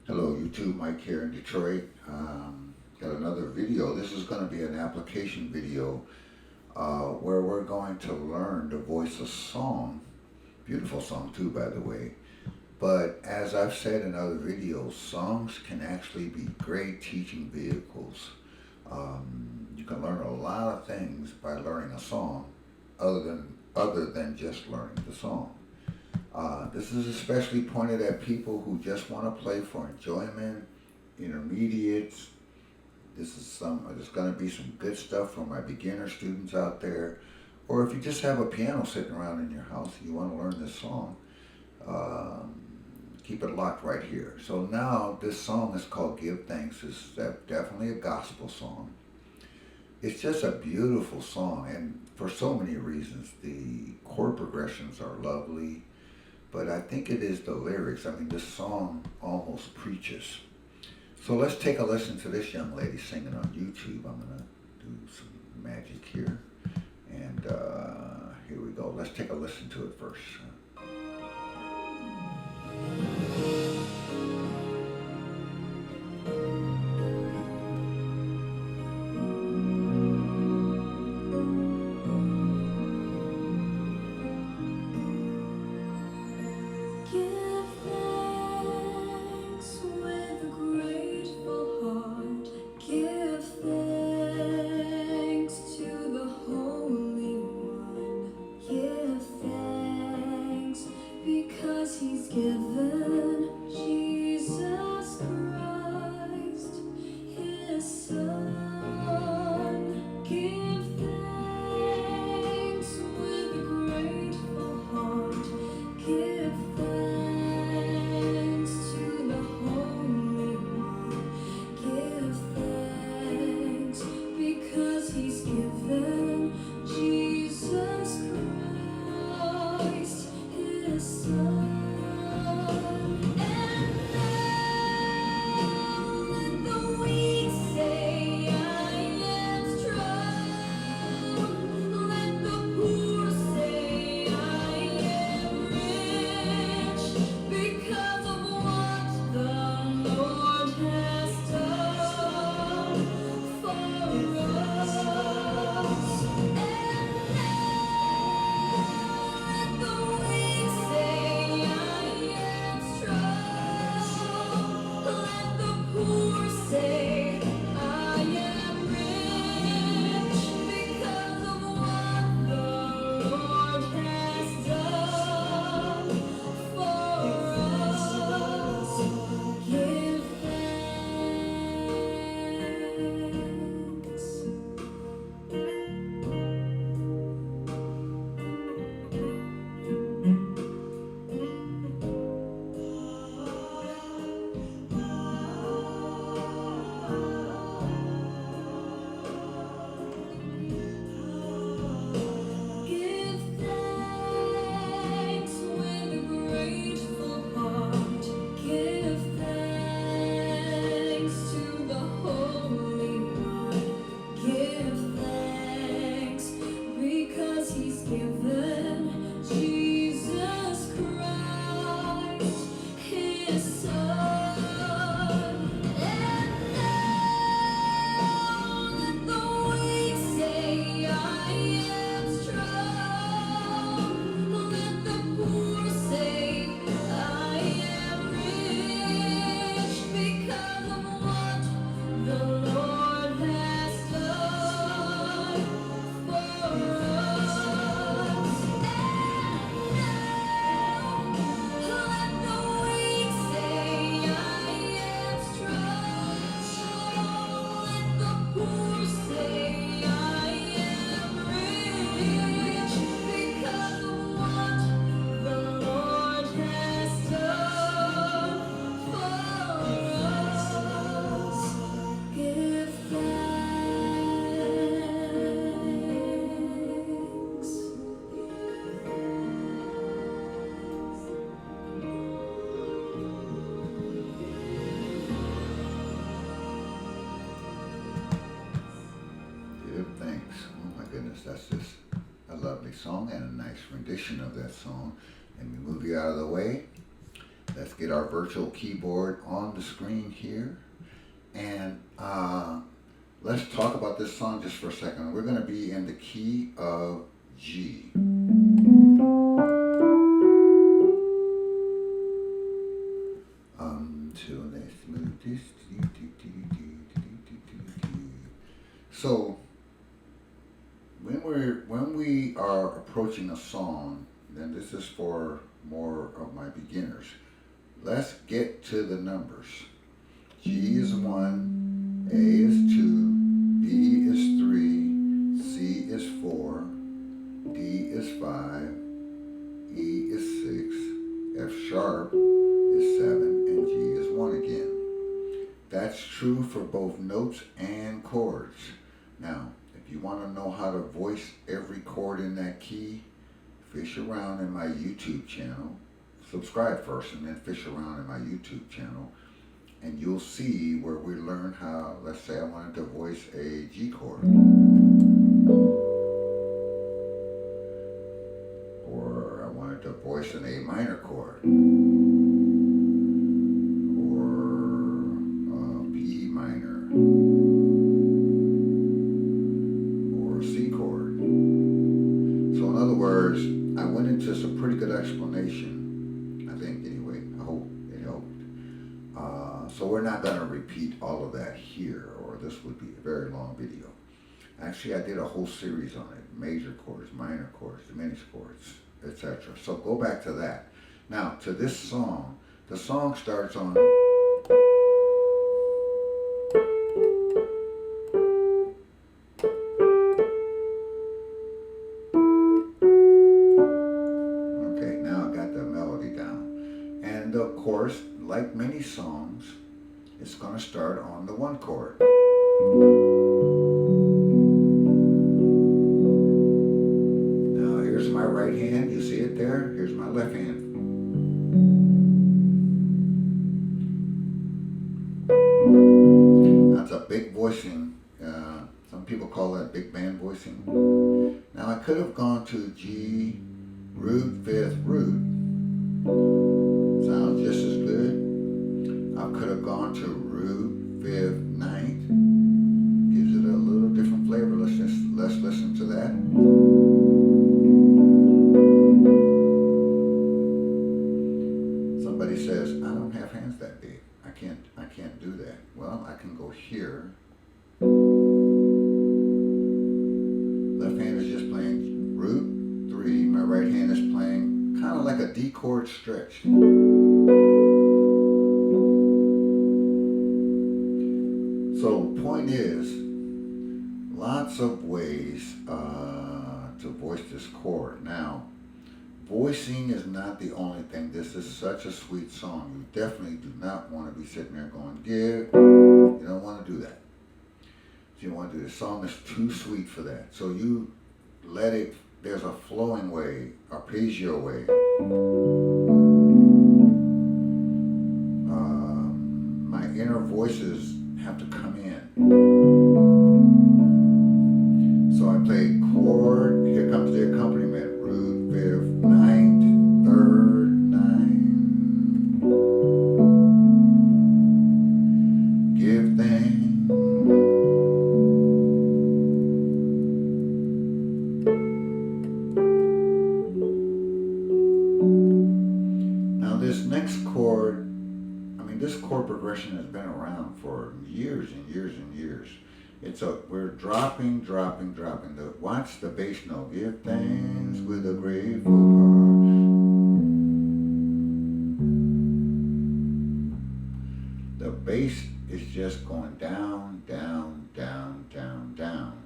Hello, YouTube. Mike here in Detroit. Got another video. This is going to be an application video where we're going to learn to voice a song. Beautiful song, too, by the way. But as I've said in other videos, songs can actually be great teaching vehicles. You can learn a lot of things by learning a song other than just learning the song. This is especially pointed at people who just want to play for enjoyment, intermediates. There's going to be some good stuff for my beginner students out there. Or if you just have a piano sitting around in your house and you want to learn this song, um, keep it locked right here. So now this song is called Give Thanks. It's definitely a gospel song. It's just a beautiful song, and for so many reasons. The chord progressions are lovely, but I think it is the lyrics. I mean, this song almost preaches. So let's take a listen to this young lady singing on YouTube. I'm going to do some magic here. And here we go. Let's take a listen to it first. Give thanks with a grateful heart. Give thanks to the Holy One. Give thanks because He's given Jesus Christ, His Son. Give thanks with a grateful heart. Give thanks to the Holy One. Give thanks because He's given Jesus Christ, His Son. And now let the weak say, I am strong. Let the poor say, I am rich because of what the Lord has done for us. And let the weak say, I am strong. Let the poor say, I am rich because of what the Lord has done for us. Give thanks. Give thanks with a grateful heart. Give thanks to the Holy One. Give thanks because He's given Jesus Christ, His Son. And now let the weak say, I am strong. Let the poor say, I am rich because of what the Lord has done for us. And now let the weak say, I am strong. Let the poor say, I am rich because of what the Lord has done for us. Give thanks. Give thanks. Oh my goodness, that's just a lovely song and a nice rendition of that song. Let me move you out of the way. Let's get our virtual keyboard on the screen here. And let's talk about this song just for a second. We're going to be in the key of G. So let's move this. So when we are approaching a song, then this is for more of my beginners. Let's get to the numbers. G is 1, A is 2, B is 3, C is 4, D is 5, E is 6, F sharp is 7, and G is 1 again. That's true for both notes and chords. Now, if you want to know how to voice every chord in that key, fish around in my YouTube channel. Subscribe first and then fish around in my YouTube channel, and you'll see where we learn how, let's say I wanted to voice a G chord, or I wanted to voice an A minor chord, or a B minor, or a C chord. So in other words, I went into some pretty good explanation, I think anyway. I hope it helped. So we're not going to repeat all of that here, or this would be a very long video. Actually, I did a whole series on it: major chords, minor chords, diminished chords, etc. So go back to that. Now, to this song, the song starts on. Okay, now I got the melody down. And of course, like many songs, it's going to start on the 1 chord. Now here's my right hand. You see it there? Here's my left hand. That's a big voicing. Some people call that big band voicing. Now I could have gone to G root 5th root. Sounds just as good. I could have gone to root 5th 9th. Gives it a little different flavor. Let's listen to that. Somebody says, I don't have hands that big. I can't do that. Well, I can go here. Left hand is just playing root 3. My right hand is playing kind of like a D chord stretch. So point is, lots of ways to voice this chord. Now, voicing is not the only thing. This is such a sweet song. You definitely do not want to be sitting there going, give. You don't want to do that. So you want to do this song is too sweet for that. So you let it, there's a flowing way, arpeggio way. My inner voices have to come in. So I play chord, here comes the accompaniment, root 5th, 9th, 3rd, 9. Give thanks. Now this next chord, this chord progression has been around for years and years and years. We're dropping. Watch the bass note. Give thanks with a grateful heart. The bass is just going down, down, down, down, down.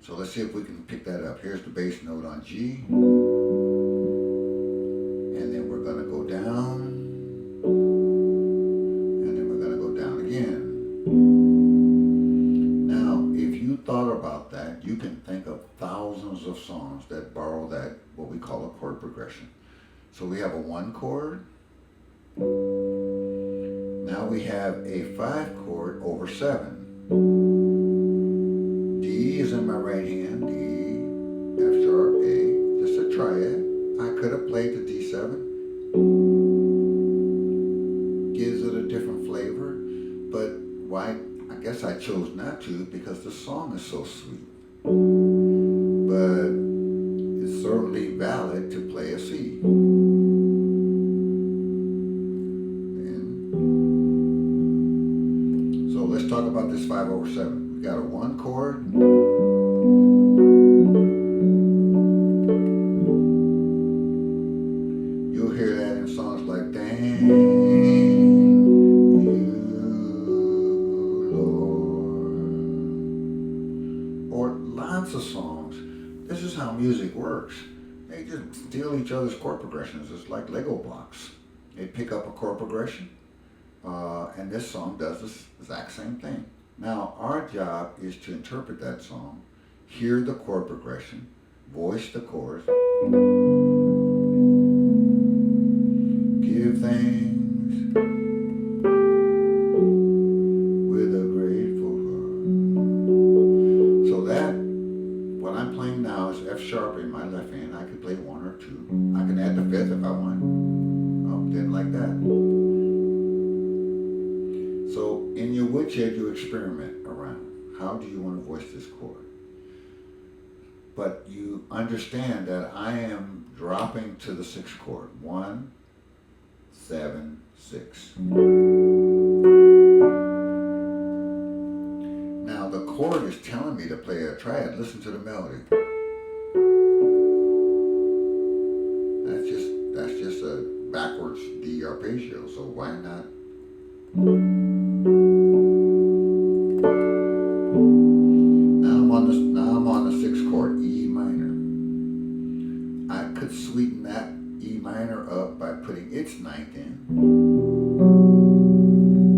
So let's see if we can pick that up. Here's the bass note on G. And then we're going to go down. Thought about that, you can think of thousands of songs that borrow that, what we call a chord progression. So we have a 1 chord. Now we have a 5 chord over 7. D is in my right hand, D, F sharp, A, just a triad. I could have played the D7. but why? I guess I chose not to because the song is so sweet. But it's certainly valid to play a C. And so let's talk about this 5/7. We got a 1 chord. You'll hear that in songs like Thank You, Lord. Or lots of songs. This is how music works. They just steal each other's chord progressions. It's like Lego blocks. They pick up a chord progression, and this song does the exact same thing. Now, our job is to interpret that song, hear the chord progression, voice the chords, give thanks with a grateful heart. So that, what I'm playing now is F sharp in my left hand. I can play 1 or 2. I can add the 5th if I want. Then like that. So in your woodshed, you experiment around. How do you want to voice this chord? But you understand that I am dropping to the 6th chord. 1, 7, 6. Now the chord is telling me to play a triad. Listen to the melody. That's just a backwards D arpeggio. So why not? Now I'm on the 6th chord, E minor. I could sweeten that E minor up by putting its 9th in.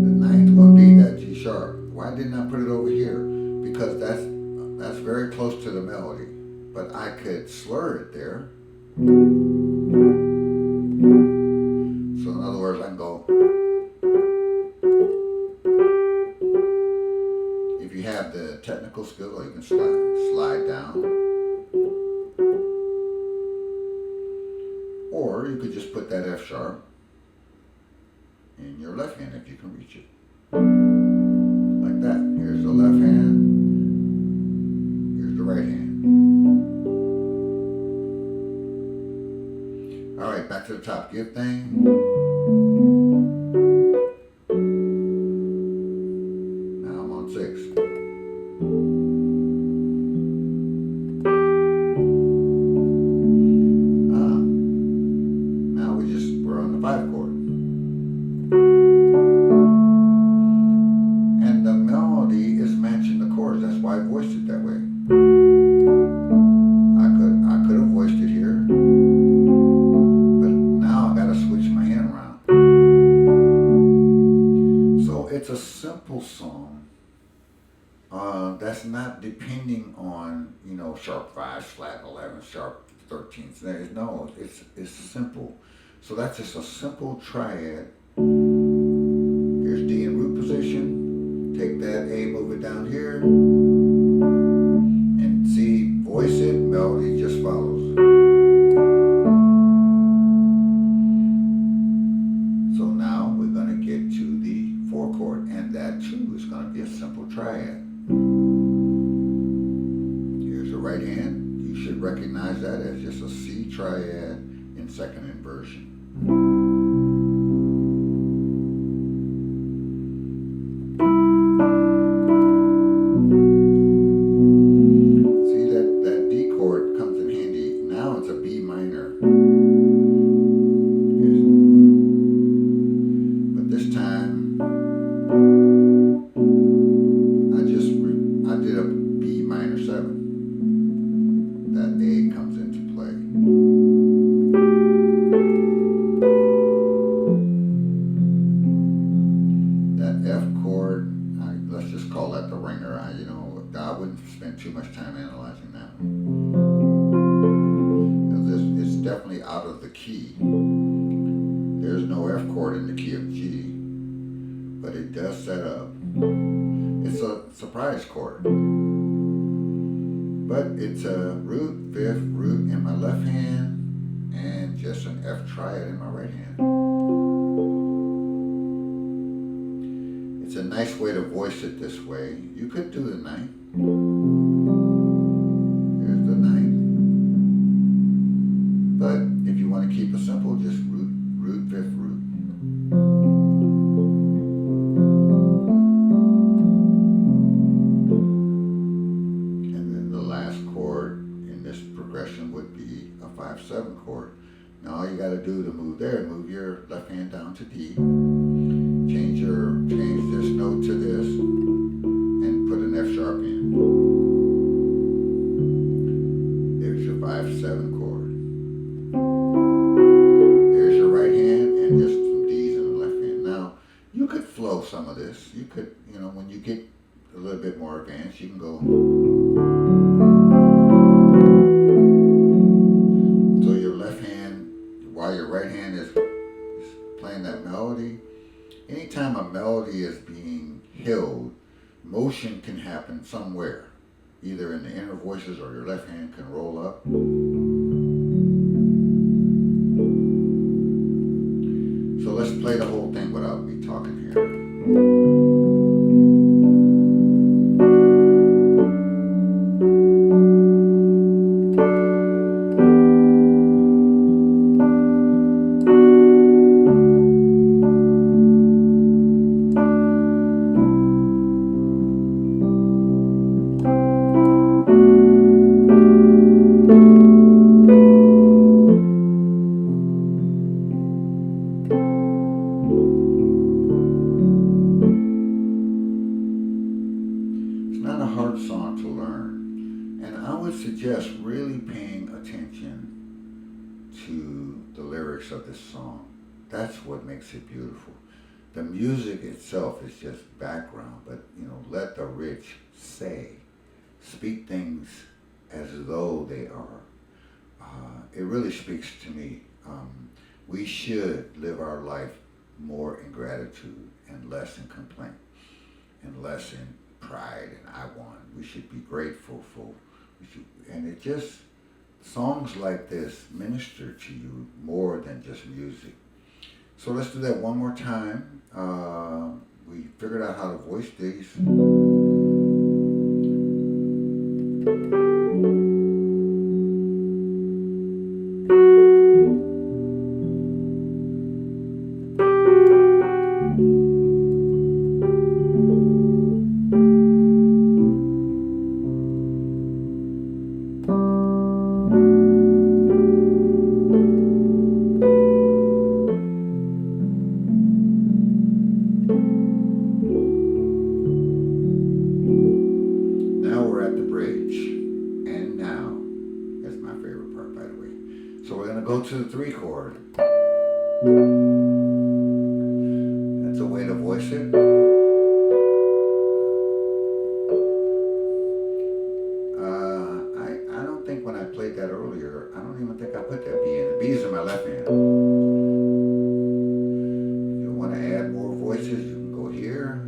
The 9th would be that G sharp. Why didn't I put it over here? Because that's very close to the melody. But I could slur it there. So in other words, I can go. If you have the technical skill, you can slide down. Or you could just put that F sharp in your left hand if you can reach it. Like that. Here's the left hand. Here's the right hand. All right, back to the top. Give thanks. Now I'm on 6. Now we're on the 5 chord. And the melody is matching the chords. That's why I voiced it that way. I could have voiced it here. It's a simple song that's not depending on, sharp 5, flat 11, sharp 13th. No, it's simple. So that's just a simple triad. Here's D in root position. Take that A, move it down here. And C, voice it, melody just follows. So now we're going to get to the 4 chord, and that too is going to be a simple triad. Here's the right hand. You should recognize that as just a C triad in 2nd inversion. See that D chord comes in handy. Now it's a B minor. I wouldn't spend too much time analyzing that one. It's definitely out of the key. There's no F chord in the key of G, but it does set up. It's a surprise chord, but it's a root, 5th, root in my left hand, and just an F triad in my right hand. It's a nice way to voice it this way. You could do the ninth. Here's the ninth. But if you want to keep it simple, just root, fifth root. And then the last chord in this progression would be a 5/7 chord. Now all you got to do to move there, move your left hand down to D, change this note to this, and put an F sharp in. There's your 5/7 chord. There's your right hand and just some D's in the left hand. Now you could flow some of this. You could, when you get a little bit more advanced, you can go. So your left hand, while your right hand is playing that melody, anytime a melody is being held, motion can happen somewhere, either in the inner voices or your left hand can roll up. So let's play the whole thing without me talking here. Song to learn, and I would suggest really paying attention to the lyrics of this song. That's what makes it beautiful. The music itself is just background, but let the rich speak things as though they are. It really speaks to me. We should live our life more in gratitude and less in complaint and less in pride and I want. We should be grateful for. Songs like this minister to you more than just music. So let's do that one more time. We figured out how to voice these. Go to the 3 chord. That's a way to voice it. I don't think when I played that earlier, I don't even think I put that B in. The B's in my left hand. If you want to add more voices, you can go here.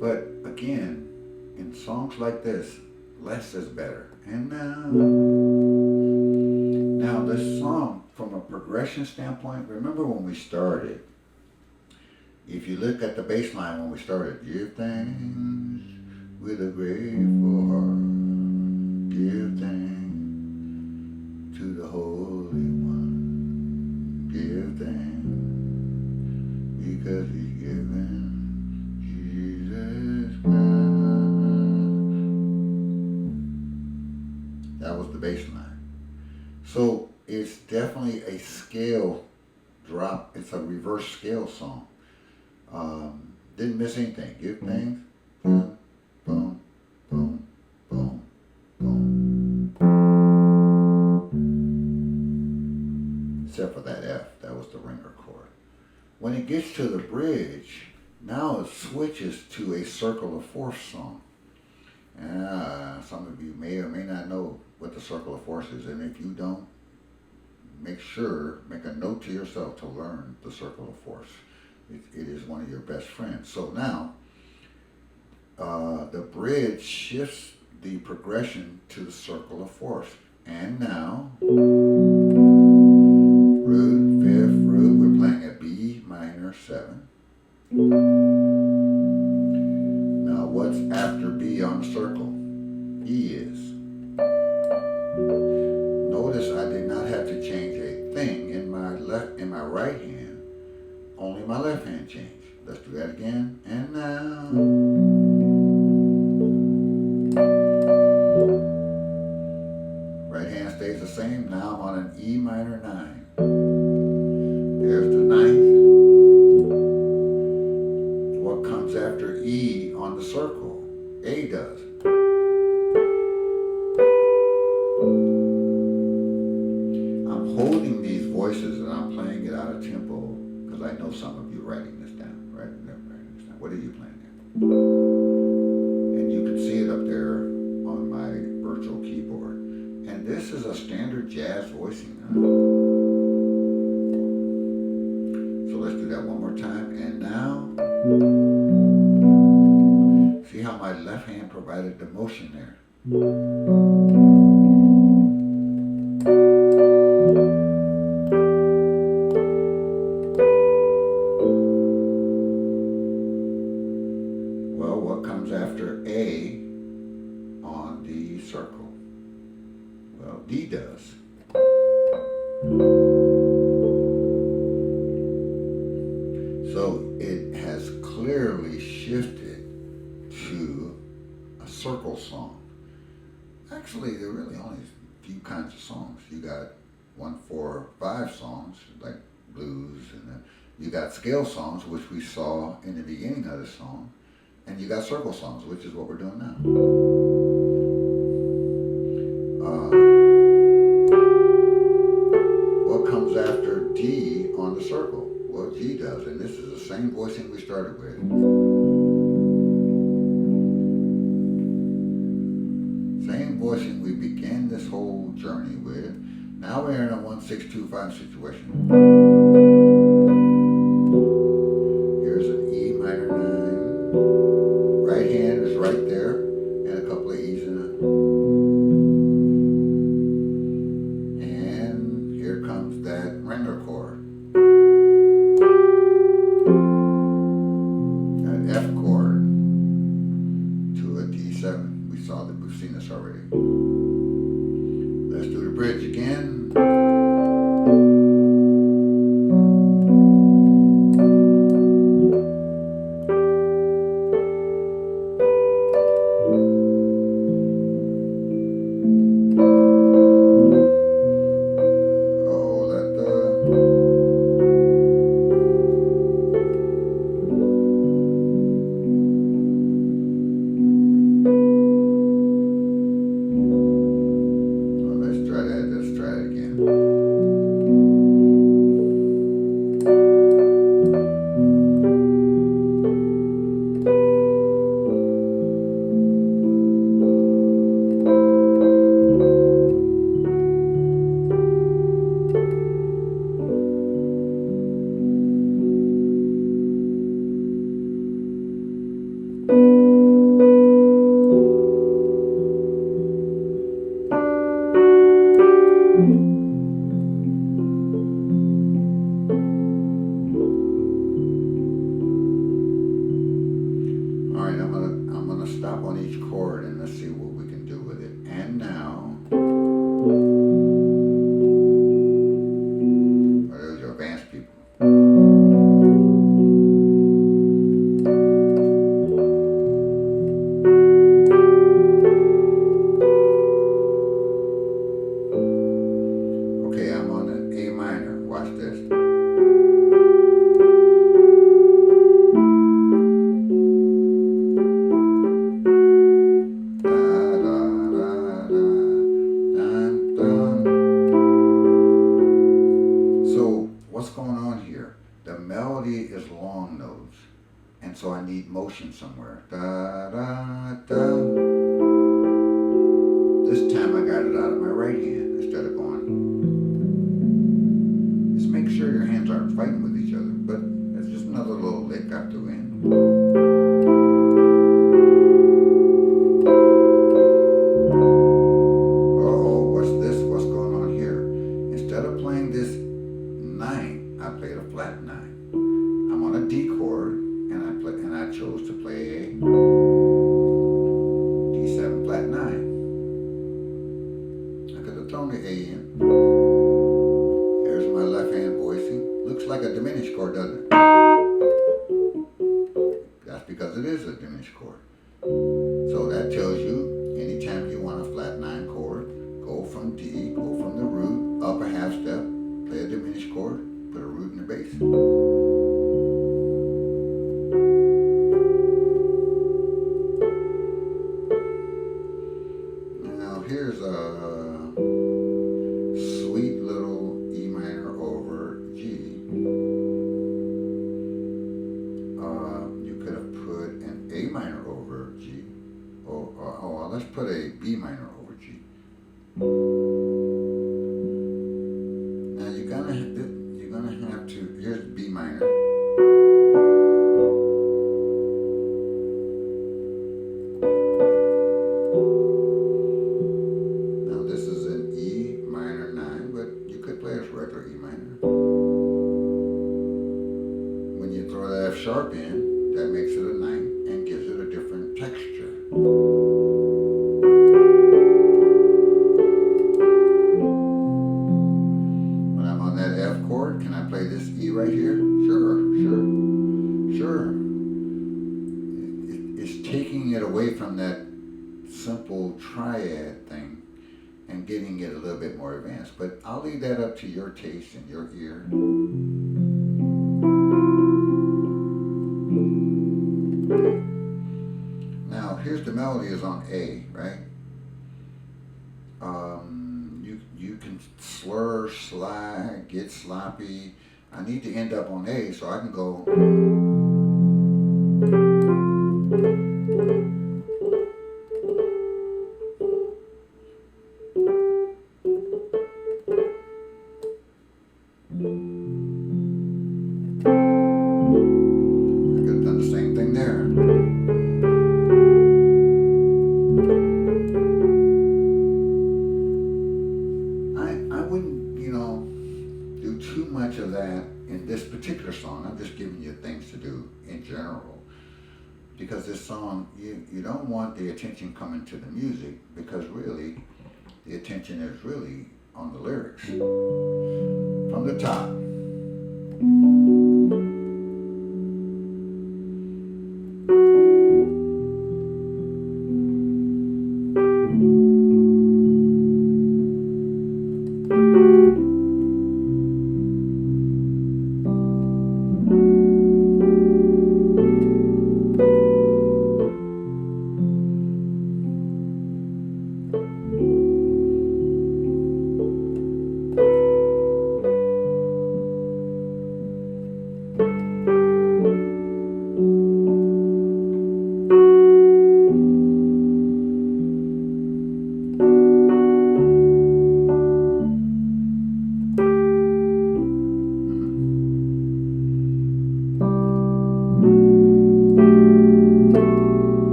But again, in songs like this, less is better. And now this song, from a progression standpoint, remember when we started, if you look at the bass line when we started, give thanks with a grateful heart, give thanks to the Holy One, give thanks because He's given Jesus Christ. That was the bass line. So it's definitely a scale drop. It's a reverse scale song. Didn't miss anything. Give thanks. Boom, boom, boom, boom, boom. Except for that F. That was the ringer chord. When it gets to the bridge, now it switches to a circle of fourths song. And some of you may or may not know what the circle of fourths is. And if you don't, make a note to yourself to learn the circle of fourths. It is one of your best friends. So now, the bridge shifts the progression to the circle of fourths. And now, my right hand, only my left hand changed. Let's do that again. And now. Right hand stays the same. Now I'm on an E minor 9. There's the ninth. What comes after E on the circle? A does. I'm holding these voices and I'm playing it out of tempo because I know some of you writing this down, right? Writing this down. What are you playing there? And you can see it up there on my virtual keyboard. And this is a standard jazz voicing. So let's do that one more time. And now, see how my left hand provided the motion there. Well, what comes after A on the circle? Well, D does. So it has clearly shifted to a circle song. Actually, there are really only a few kinds of songs. You got 1, 4, 5 songs, like blues, and you got scale songs, which we saw in the beginning of the song, and you got circle songs, which is what we're doing now. What comes after D on the circle? Well, G does, and this is the same voicing we started with. Same voicing we began this whole journey with. Now we're in a 1-6-2-5 situation. Here's an E minor 9. Right hand is right there, and a couple of E's in it. And here comes that Rendler chord. That F chord to a D7. We've seen this already. Let's do the bridge again. Stop on each chord and let's see what we can do with it. And now, those are advanced people. Okay, I'm on an A minor. Watch this. Is long notes, and so I need motion somewhere. Da da da. This time I got it out of my right hand instead of going. Just make sure your hands aren't fighting with each other, but it's just another little lick I threw in. Oh, what's this? What's going on here? Instead of playing this 9, I played a flat 9. I'm on a D chord, and I chose to play a D7 flat 9. I could have thrown the A in. There's my left hand voicing. Looks like a diminished chord, doesn't it? That's because it is a diminished chord. So that tells you anytime you want a flat 9 chord, go from D, go from the root, up a half step, play a diminished chord, put a root in the bass. Now here's a sweet little E minor over G. You could have put an A minor over G. Well, let's put a B minor over G. Now you're gonna have to. Here's B minor. Now this is an E minor 9, but you could play it as regular E minor. When you throw the F sharp in, that makes it a 9 and gives it a different texture. When I'm on that F chord, can I play this E right here? Sure. It's taking it away from that simple triad thing and getting it a little bit more advanced. But I'll leave that up to your taste and your ear. Now here's the melody is on A, right? You can slur, slide, get sloppy. I need to end up on A so I can go. I could have done the same thing there. I wouldn't, do too much of that in this particular song. I'm just giving you things to do in general. Because this song, you don't want the attention coming to the music, because really, the attention is really on the lyrics. From the top.